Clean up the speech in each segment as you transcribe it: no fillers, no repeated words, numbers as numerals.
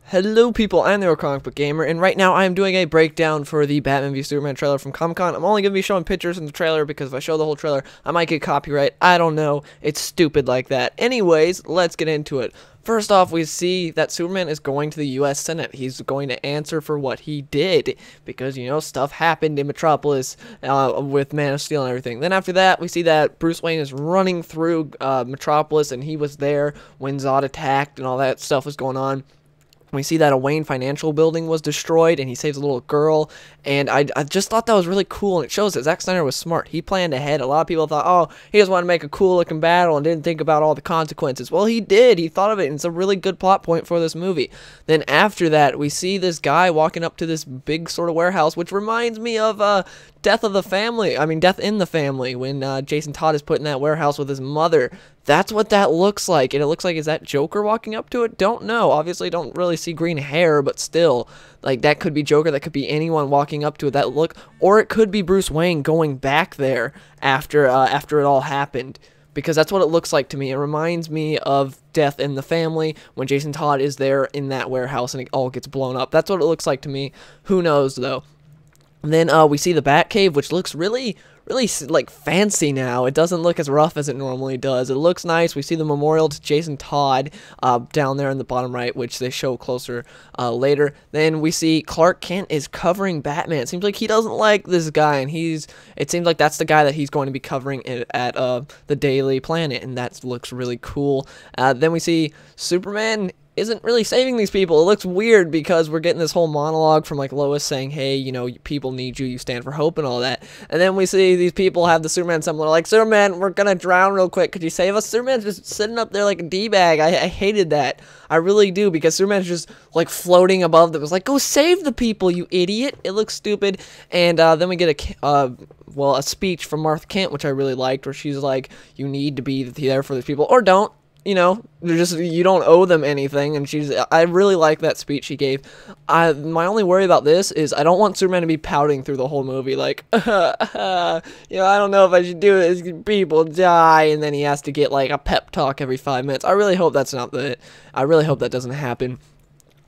Hello people, I'm the Comic Book Gamer, and right now I am doing a breakdown for the Batman v Superman trailer from Comic-Con. I'm only going to be showing pictures in the trailer because if I show the whole trailer, I might get copyright. I don't know. It's stupid like that. Anyways, let's get into it. First off, we see that Superman is going to the U.S. Senate. He's going to answer for what he did because, you know, stuff happened in Metropolis with Man of Steel and everything. Then after that, we see that Bruce Wayne is running through Metropolis, and he was there when Zod attacked and all that stuff was going on. We see that a Wayne Financial building was destroyed, and he saves a little girl, and I just thought that was really cool, and it shows that Zack Snyder was smart. He planned ahead. A lot of people thought, oh, he just wanted to make a cool-looking battle and didn't think about all the consequences. Well, he did. He thought of it, and it's a really good plot point for this movie. Then after that, we see this guy walking up to this big sort of warehouse, which reminds me of Death in the Family, when Jason Todd is put in that warehouse with his mother. That's what that looks like, and it looks like, is that Joker walking up to it? Don't know. Obviously, don't really see green hair, but still, like, that could be Joker, that could be anyone walking up to it, that look, or it could be Bruce Wayne going back there after it all happened, because that's what it looks like to me. It reminds me of Death in the Family, when Jason Todd is there in that warehouse and it all gets blown up. That's what it looks like to me. Who knows, though? And then we see the Batcave, which looks really like fancy now. It doesn't look as rough as it normally does. It looks nice. We see the memorial to Jason Todd down there in the bottom right, which they show closer later. Then we see Clark Kent is covering Batman. It seems like he doesn't like this guy, and it seems like that's the guy that he's going to be covering at the Daily Planet, and that looks really cool. Then we see Superman isn't really saving these people. It looks weird because we're getting this whole monologue from like Lois saying, hey, you know, people need you, you stand for hope and all that. And then we see these people have the Superman symbol, like, Superman, we're gonna drown real quick, could you save us? Superman's just sitting up there like a D-bag. I hated that. I really do, because Superman's just like floating above them. It was like, go save the people, you idiot. It looks stupid. And then we get a speech from Martha Kent, which I really liked, where she's like, you need to be there for these people, or don't. You know, you don't owe them anything, and I really like that speech she gave. My only worry about this is I don't want Superman to be pouting through the whole movie, like, you know, I don't know if I should do this, people die, and then he has to get, like, a pep talk every 5 minutes. I really hope that's not I really hope that doesn't happen.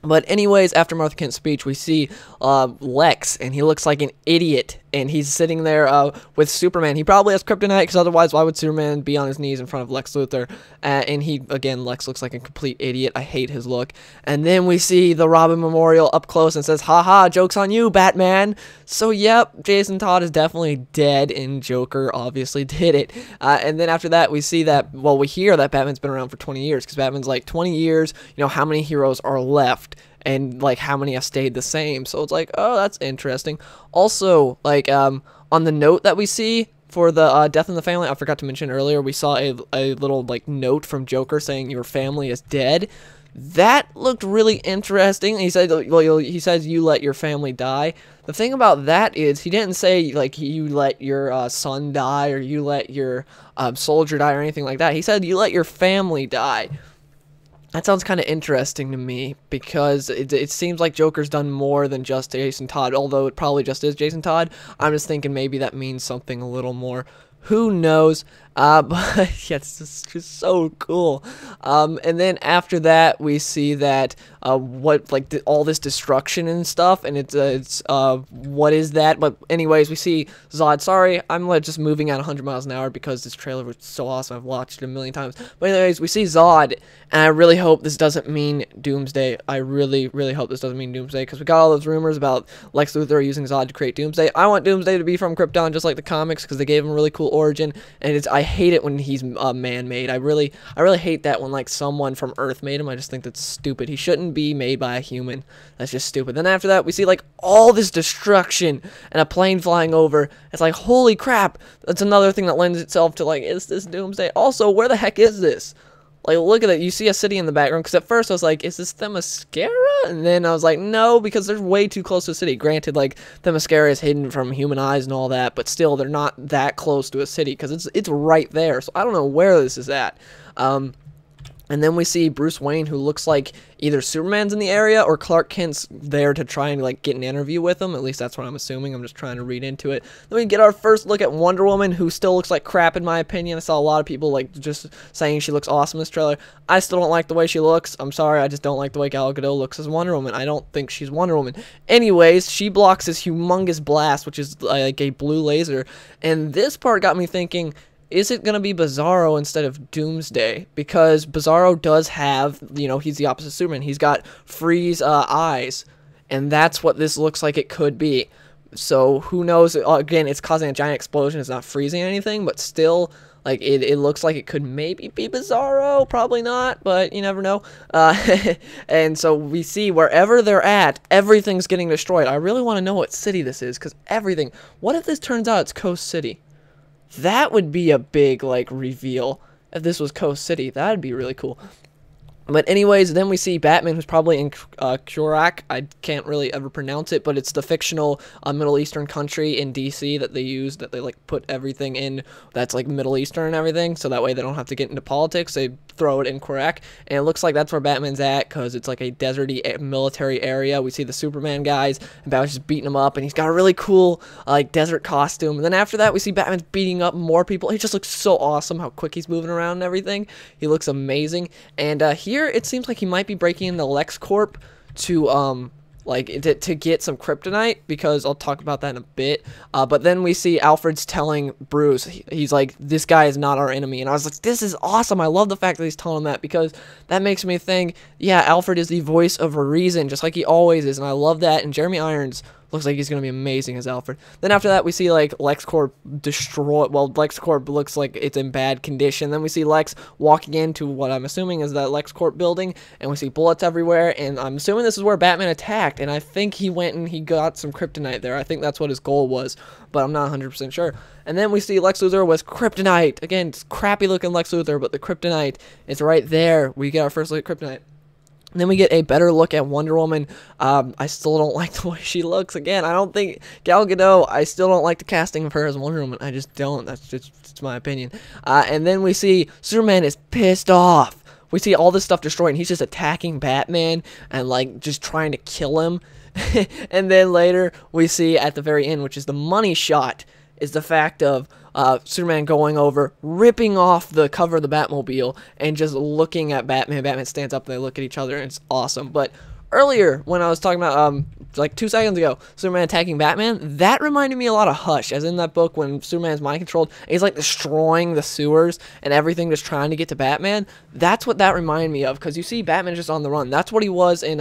But anyways, after Martha Kent's speech, we see Lex, and he looks like an idiot, and he's sitting there with Superman. He probably has kryptonite, because otherwise, why would Superman be on his knees in front of Lex Luthor? And again, Lex looks like a complete idiot. I hate his look. And then we see the Robin Memorial up close and says, haha, joke's on you, Batman. So, yep, Jason Todd is definitely dead, and Joker obviously did it. And then after that, we see that, well, we hear that Batman's been around for 20 years, because Batman's like, 20 years, you know, how many heroes are left? And like how many have stayed the same. So it's like, oh, that's interesting. Also, like on the note that we see for the Death in the Family, I forgot to mention earlier, we saw a little like note from Joker saying your family is dead. That looked really interesting. He said, well, he says you let your family die. The thing about that is he didn't say like you let your son die or you let your soldier die or anything like that. He said you let your family die. That sounds kind of interesting to me, because it seems like Joker's done more than just Jason Todd, although it probably just is Jason Todd. I'm just thinking maybe that means something a little more. Who knows? But yeah, it's just so cool. And then after that, we see that all this destruction and stuff, and it's what is that? But anyways, we see Zod. Sorry, I'm just moving at 100 miles an hour because this trailer was so awesome. I've watched it a million times. But anyways, we see Zod, and I really hope this doesn't mean Doomsday. I really hope this doesn't mean Doomsday, because we got all those rumors about Lex Luthor using Zod to create Doomsday. I want Doomsday to be from Krypton, just like the comics, because they gave him a really cool origin, and I hate it when he's man-made. I really hate that when like someone from Earth made him. I just think that's stupid. He shouldn't be made by a human. That's just stupid. Then after that, we see like all this destruction and a plane flying over. It's like, holy crap. That's another thing that lends itself to like, is this Doomsday? Also, where the heck is this? Like, look at it. You see a city in the background, because at first I was like, is this Themyscira? And then I was like, no, because they're way too close to a city. Granted, like, Themyscira is hidden from human eyes and all that, but still, they're not that close to a city, because it's right there. So I don't know where this is at. And then we see Bruce Wayne, who looks like either Superman's in the area or Clark Kent's there to try and like get an interview with him. At least that's what I'm assuming. I'm just trying to read into it. Then we get our first look at Wonder Woman, who still looks like crap in my opinion. I saw a lot of people like just saying she looks awesome in this trailer. I still don't like the way she looks. I'm sorry, I just don't like the way Gal Gadot looks as Wonder Woman. I don't think she's Wonder Woman. Anyways, she blocks this humongous blast, which is like a blue laser. And this part got me thinking, is it going to be Bizarro instead of Doomsday? Because Bizarro does have, you know, he's the opposite of Superman. He's got freeze eyes, and that's what this looks like it could be. So who knows? Again, it's causing a giant explosion. It's not freezing anything, but still, like, it looks like it could maybe be Bizarro. Probably not, but you never know. And so we see wherever they're at, everything's getting destroyed. I really want to know what city this is, because everything... What if this turns out it's Coast City? That would be a big, like, reveal. If this was Coast City, that would be really cool. But anyways, then we see Batman, who's probably in Kurak. I can't really ever pronounce it, but it's the fictional Middle Eastern country in DC that they use, that they, like, put everything in that's, like, Middle Eastern and everything, so that way they don't have to get into politics. They throw it in Kurak, and it looks like that's where Batman's at, because it's, like, a deserty military area. We see the Superman guys, and Batman's just beating them up, and he's got a really cool, like, desert costume. And then after that, we see Batman's beating up more people. He just looks so awesome, how quick he's moving around and everything. He looks amazing. And here, it seems like he might be breaking into LexCorp to to get some kryptonite, because I'll talk about that in a bit. But then we see Alfred's telling Bruce, he's like, this guy is not our enemy. And I was like, this is awesome. I love the fact that he's telling him that, because that makes me think, yeah, Alfred is the voice of reason, just like he always is. And I love that. And Jeremy Irons looks like he's going to be amazing as Alfred. Then after that, we see, like, LexCorp destroy... Well, LexCorp looks like it's in bad condition. Then we see Lex walking into what I'm assuming is that LexCorp building, and we see bullets everywhere, and I'm assuming this is where Batman attacked, and I think he went and he got some kryptonite there. I think that's what his goal was, but I'm not 100% sure. And then we see Lex Luthor with kryptonite. Again, it's crappy-looking Lex Luthor, but the kryptonite is right there. We get our first look at kryptonite. And then we get a better look at Wonder Woman. I still don't like the way she looks. Again, I don't think Gal Gadot, I still don't like the casting of her as Wonder Woman. I just don't. That's my opinion. And then we see Superman is pissed off. We see all this stuff destroyed, and he's just attacking Batman and, like, just trying to kill him. And then later, we see at the very end, which is the money shot, is the fact of Superman going over, ripping off the cover of the Batmobile, and just looking at Batman. Batman stands up, and they look at each other, and it's awesome. But earlier, when I was talking about, like 2 seconds ago, Superman attacking Batman, that reminded me a lot of Hush, as in that book when Superman's mind-controlled, he's, like, destroying the sewers and everything, just trying to get to Batman. That's what that reminded me of, because you see Batman just on the run. That's what he was in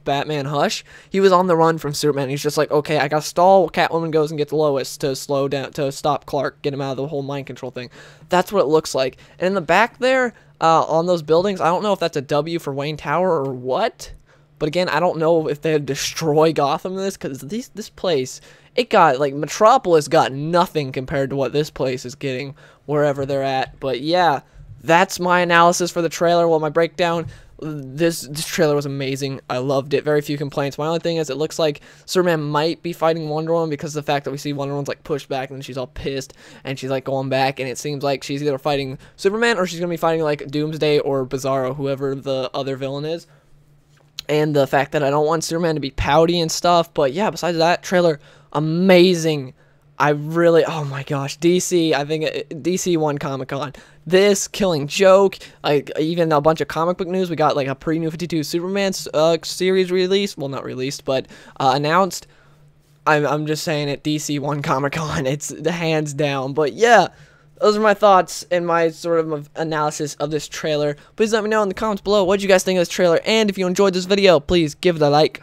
Batman Hush. He was on the run from Superman. He's just like, okay, I gotta stall. Catwoman goes and gets Lois to slow down, to stop Clark, get him out of the whole mind-control thing. That's what it looks like. And in the back there, on those buildings, I don't know if that's a W for Wayne Tower or what. But again, I don't know if they'd destroy Gotham in this, because this place, it got, like, Metropolis got nothing compared to what this place is getting wherever they're at. But yeah, that's my analysis for the trailer. Well, my breakdown, this trailer was amazing. I loved it. Very few complaints. My only thing is it looks like Superman might be fighting Wonder Woman, because of the fact that we see Wonder Woman's, like, pushed back, and then she's all pissed, and she's, like, going back, and it seems like she's either fighting Superman or she's going to be fighting, like, Doomsday or Bizarro, whoever the other villain is. And the fact that I don't want Superman to be pouty and stuff. But yeah, besides that, trailer, amazing. I really, oh my gosh, DC, I think DC won Comic-Con. This, Killing Joke, like, even a bunch of comic book news. We got, like, a pre-New 52 Superman series released. Well, not released, but announced. I'm just saying it, DC won Comic-Con. It's the hands down. But yeah, those are my thoughts and my sort of analysis of this trailer. Please let me know in the comments below what you guys think of this trailer. And if you enjoyed this video, please give it a like.